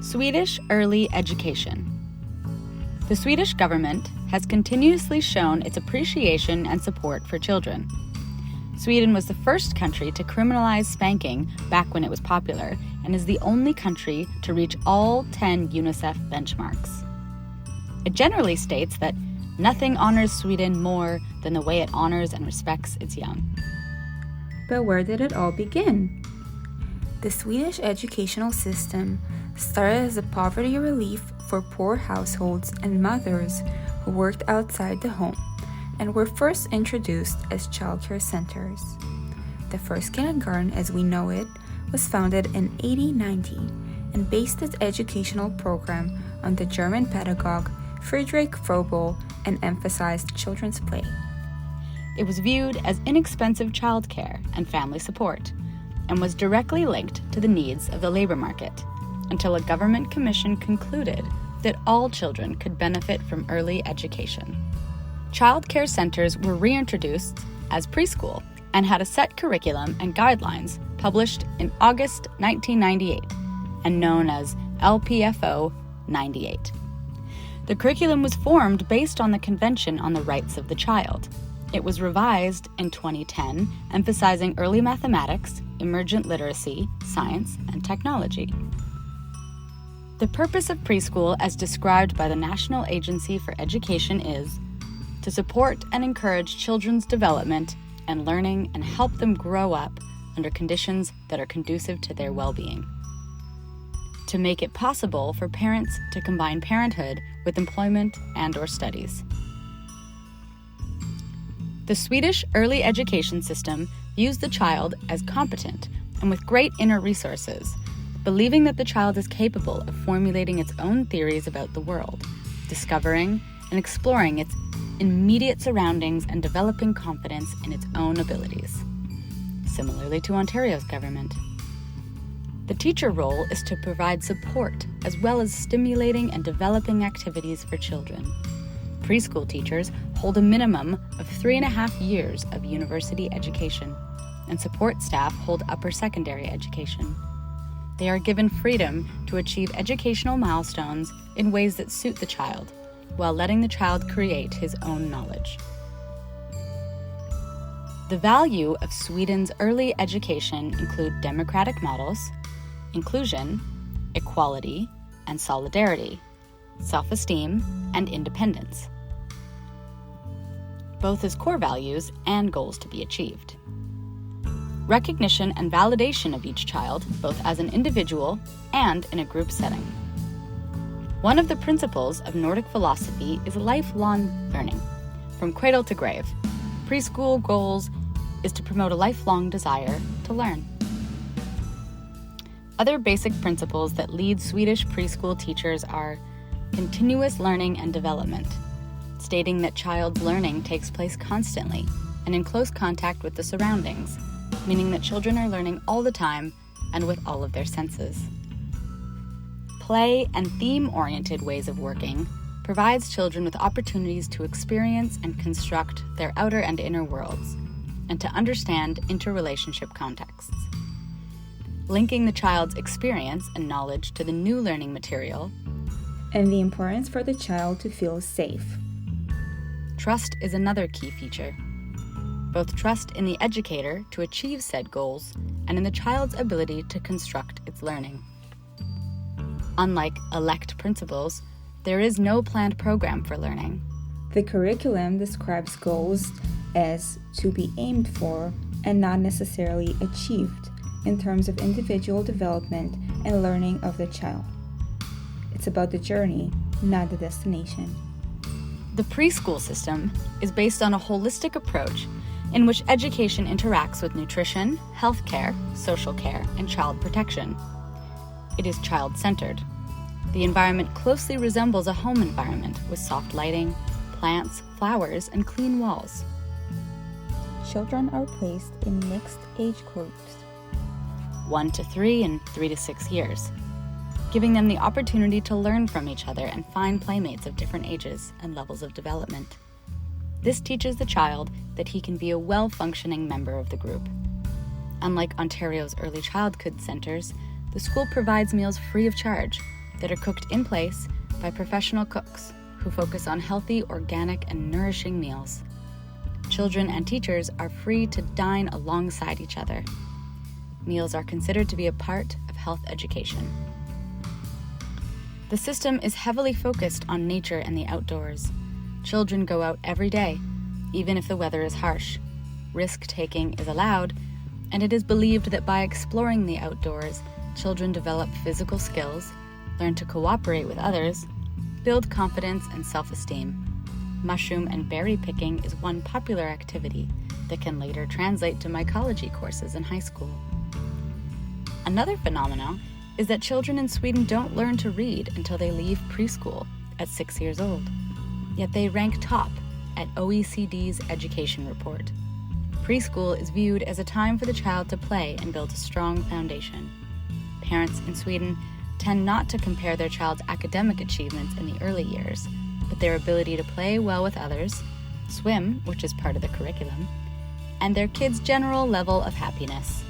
Swedish early education. The Swedish government has continuously shown its appreciation and support for children. Sweden was the first country to criminalize spanking back when it was popular, and is the only country to reach all 10 UNICEF benchmarks. It generally states that nothing honors Sweden more than the way it honors and respects its young. But where did it all begin? The Swedish educational system started as a poverty relief for poor households and mothers who worked outside the home, and were first introduced as childcare centers. The first kindergarten as we know it was founded in 1890 and based its educational program on the German pedagogue Friedrich Fröbel and emphasized children's play. It was viewed as inexpensive childcare and family support, and was directly linked to the needs of the labor market, until a government commission concluded that all children could benefit from early education. Child care centers were reintroduced as preschool and had a set curriculum and guidelines published in August 1998 and known as LPFO 98. The curriculum was formed based on the Convention on the Rights of the Child. It was revised in 2010, emphasizing early mathematics, emergent literacy, science, and technology. The purpose of preschool, as described by the National Agency for Education, is to support and encourage children's development and learning and help them grow up under conditions that are conducive to their well-being. To make it possible for parents to combine parenthood with employment and/or studies. The Swedish early education system views the child as competent and with great inner resources, believing that the child is capable of formulating its own theories about the world, discovering and exploring its immediate surroundings and developing confidence in its own abilities, similarly to Ontario's government. The teacher role is to provide support as well as stimulating and developing activities for children. Preschool teachers hold a minimum of 3.5 years of university education, and support staff hold upper secondary education. They are given freedom to achieve educational milestones in ways that suit the child, while letting the child create his own knowledge. The value of Sweden's early education include democratic models, inclusion, equality, and solidarity, self-esteem, and independence, both as core values and goals to be achieved. Recognition and validation of each child, both as an individual and in a group setting. One of the principles of Nordic philosophy is lifelong learning, from cradle to grave. Preschool goals is to promote a lifelong desire to learn. Other basic principles that lead Swedish preschool teachers are continuous learning and development, stating that child's learning takes place constantly and in close contact with the surroundings, meaning that children are learning all the time and with all of their senses. Play and theme-oriented ways of working provides children with opportunities to experience and construct their outer and inner worlds, and to understand interrelationship contexts. Linking the child's experience and knowledge to the new learning material, and the importance for the child to feel safe. Trust is another key feature. Both trust in the educator to achieve said goals and in the child's ability to construct its learning. Unlike elect principles, there is no planned program for learning. The curriculum describes goals as to be aimed for and not necessarily achieved in terms of individual development and learning of the child. It's about the journey, not the destination. The preschool system is based on a holistic approach in which education interacts with nutrition, healthcare, social care, and child protection. It is child-centered. The environment closely resembles a home environment with soft lighting, plants, flowers, and clean walls. Children are placed in mixed age groups, 1 to 3 and 3 to 6 years, giving them the opportunity to learn from each other and find playmates of different ages and levels of development. This teaches the child that he can be a well-functioning member of the group. Unlike Ontario's early childhood centers, the school provides meals free of charge, that are cooked in place by professional cooks who focus on healthy, organic, and nourishing meals. Children and teachers are free to dine alongside each other. Meals are considered to be a part of health education. The system is heavily focused on nature and the outdoors. Children go out every day, even if the weather is harsh. Risk-taking is allowed, and it is believed that by exploring the outdoors, children develop physical skills, learn to cooperate with others, build confidence and self-esteem. Mushroom and berry picking is one popular activity that can later translate to mycology courses in high school. Another phenomenon is that children in Sweden don't learn to read until they leave preschool at 6 years old. Yet they rank top at OECD's education report. Preschool is viewed as a time for the child to play and build a strong foundation. Parents in Sweden tend not to compare their child's academic achievements in the early years, but their ability to play well with others, swim, which is part of the curriculum, and their kids' general level of happiness.